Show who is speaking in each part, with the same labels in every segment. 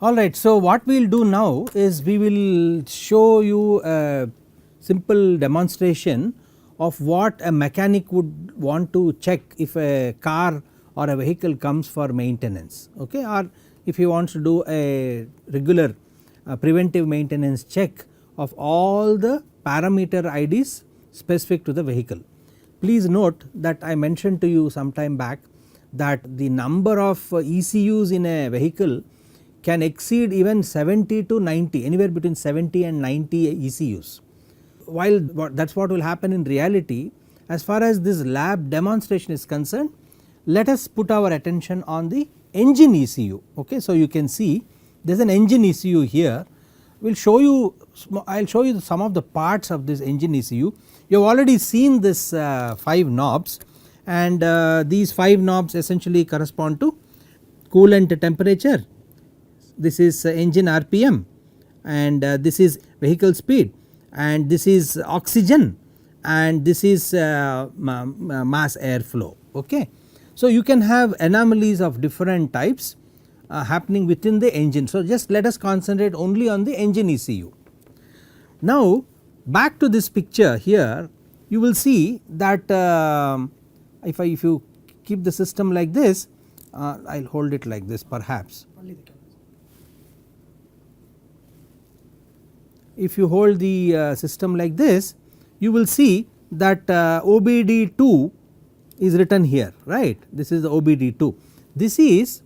Speaker 1: Alright, so what we will do now is we will show you a simple demonstration of what a mechanic would want to check if a car or a vehicle comes for maintenance, okay, or if he wants to do a regular preventive maintenance check of all the parameter IDs specific to the vehicle. Please note that I mentioned to you some time back that the number of ECUs in a vehicle can exceed even 70 to 90, anywhere between 70 and 90 ECUs. While that is what will happen in reality, as far as this lab demonstration is concerned, let us put our attention on the engine ECU. Okay. So, you can see there is an engine ECU here. We will show you, I will show you some of the parts of this engine ECU. You have already seen this 5 knobs, and these 5 knobs essentially correspond to coolant temperature. This is engine RPM, and this is vehicle speed, and this is oxygen, and this is mass airflow. Okay. So, you can have anomalies of different types happening within the engine. So, just let us concentrate only on the engine ECU. Now, back to this picture here, you will see that if you keep the system like this, I will hold it like this perhaps. If you hold the system like this, you will see that OBD2 is written here, right. This is the OBD2. This is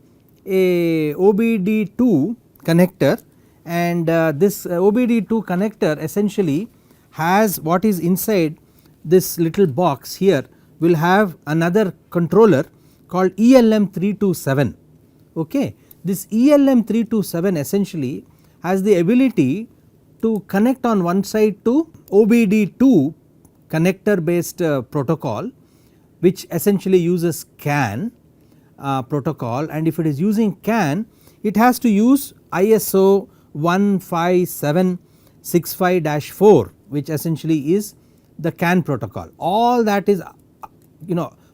Speaker 1: a OBD2 connector, and this OBD2 connector essentially has what is inside this little box here will have another controller called ELM327. Okay. This ELM327 essentially has the ability to connect on one side to OBD2 connector based protocol, which essentially uses CAN protocol, and if it is using CAN, it has to use ISO 15765-4, which essentially is the CAN protocol. All that is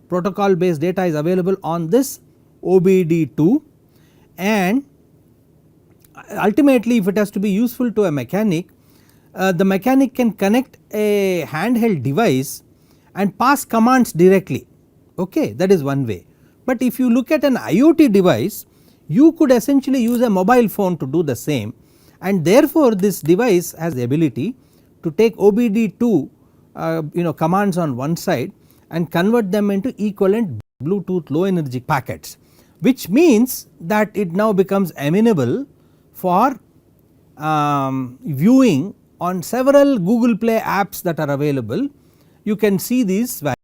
Speaker 1: protocol based data is available on this OBD2, and ultimately if it has to be useful to a mechanic, the mechanic can connect a handheld device and pass commands directly, okay, that is one way. But if you look at an IoT device, you could essentially use a mobile phone to do the same, and therefore this device has the ability to take OBD2 commands on one side and convert them into equivalent Bluetooth low energy packets, which means that it now becomes amenable for viewing on several Google Play apps that are available. You can see these values.